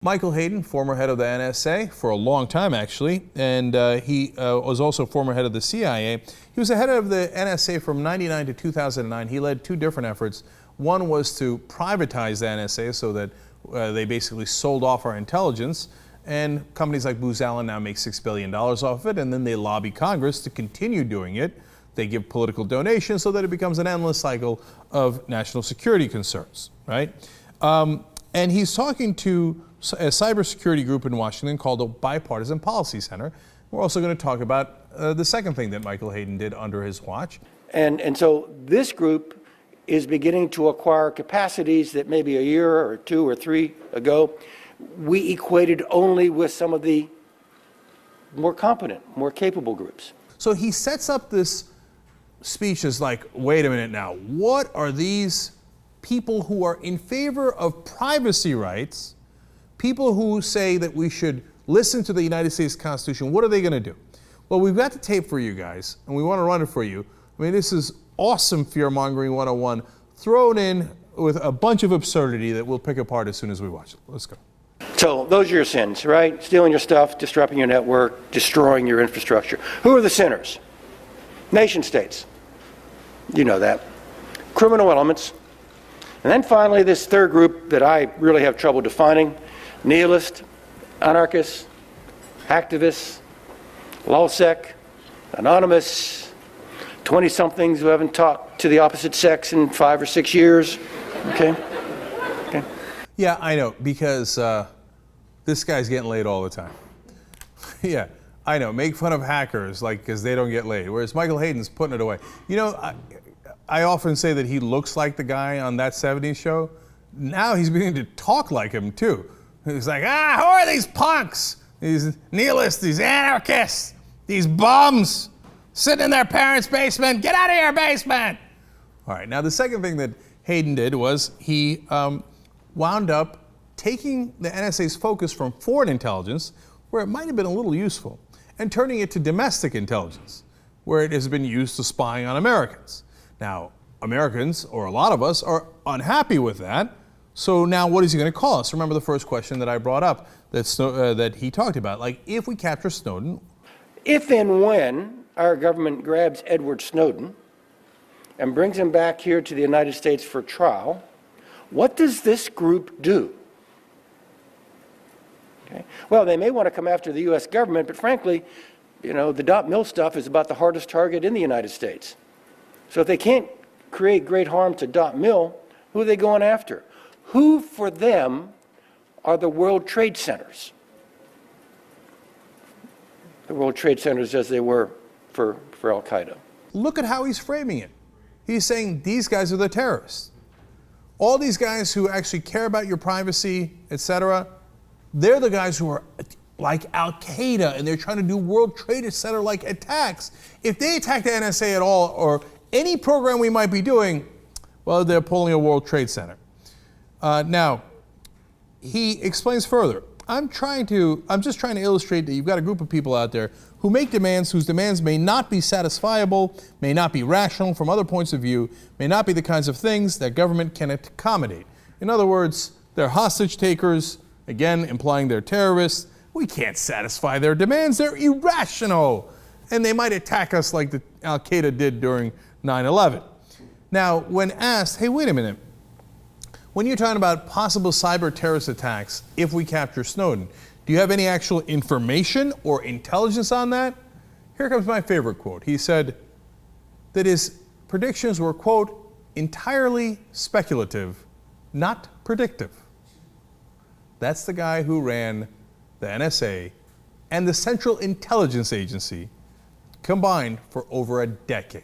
Michael Hayden, former head of the NSA for a long time, actually, and he was also former head of the CIA. He was the head of the NSA from '99 to 2009. He led two different efforts. One was to privatize the NSA so that they basically sold off our intelligence, and companies like Booz Allen now make $6 billion off of it, and then they lobby Congress to continue doing it. They give political donations so that it becomes an endless cycle of national security concerns, right? And he's talking to a cybersecurity group in Washington called the Bipartisan Policy Center. We're also going to talk about the second thing that Michael Hayden did under his watch. And so this group is beginning to acquire capacities that maybe a year or 2 or 3 ago we equated only with some of the more competent, more capable groups. So he sets up this speech as like, wait a minute now, what are these people who are in favor of privacy rights, people who say that we should listen to the United States Constitution, what are they going to do? Well, we've got the tape for you guys, and we want to run it for you. I mean, this is awesome fear-mongering 101, thrown in with a bunch of absurdity that we'll pick apart as soon as we watch it. Let's go. So those are your sins, right? Stealing your stuff, disrupting your network, destroying your infrastructure. Who are the sinners? Nation states. You know that. Criminal elements. And then finally, this third group that I really have trouble defining, nihilists, anarchists, activists, Lulzsec, anonymous, 20-somethings who haven't talked to the opposite sex in 5 or 6 years. Okay? Okay. Yeah, I know, because this guy's getting laid all the time. Yeah, I know. Make fun of hackers, like, because they don't get laid, whereas Michael Hayden's putting it away. You know, I often say that he looks like the guy on That 70s Show. Now he's beginning to talk like him, too. He's like, who are these punks? These nihilists, these anarchists, these bums sitting in their parents' basement. Get out of your basement. All right, now the second thing that Hayden did was he wound up taking the NSA's focus from foreign intelligence, where it might have been a little useful, and turning it to domestic intelligence, where it has been used to spying on Americans. Now, Americans, or a lot of us, are unhappy with that. So now what is he going to call us? Remember the first question that I brought up that he talked about, like, if we capture Snowden. If and when our government grabs Edward Snowden and brings him back here to the United States for trial, what does this group do? Okay. Well, they may want to come after the U.S. government, but frankly, you know, the .mil stuff is about the hardest target in the United States. So if they can't create great harm to .mil, who are they going after? Who, for them, are the World Trade Centers? The World Trade Centers as they were for Al-Qaeda. Look at how he's framing it. He's saying these guys are the terrorists. All these guys who actually care about your privacy, etc., they're the guys who are like Al-Qaeda, and they're trying to do World Trade Center-like attacks. If they attack the NSA at all, or any program we might be doing, well, they're pulling a World Trade Center. Now, he explains further. I'm just trying to illustrate that you've got a group of people out there who make demands whose demands may not be satisfiable, may not be rational from other points of view, may not be the kinds of things that government can accommodate. In other words, they're hostage takers, again, implying they're terrorists. We can't satisfy their demands. They're irrational. And they might attack us like the Al-Qaeda did during 9/11. Now, when asked, hey, wait a minute, when you're talking about possible cyber terrorist attacks if we capture Snowden, do you have any actual information or intelligence on that? Here comes my favorite quote. He said that his predictions were, quote, entirely speculative, not predictive. That's the guy who ran the NSA and the Central Intelligence Agency combined for over a decade.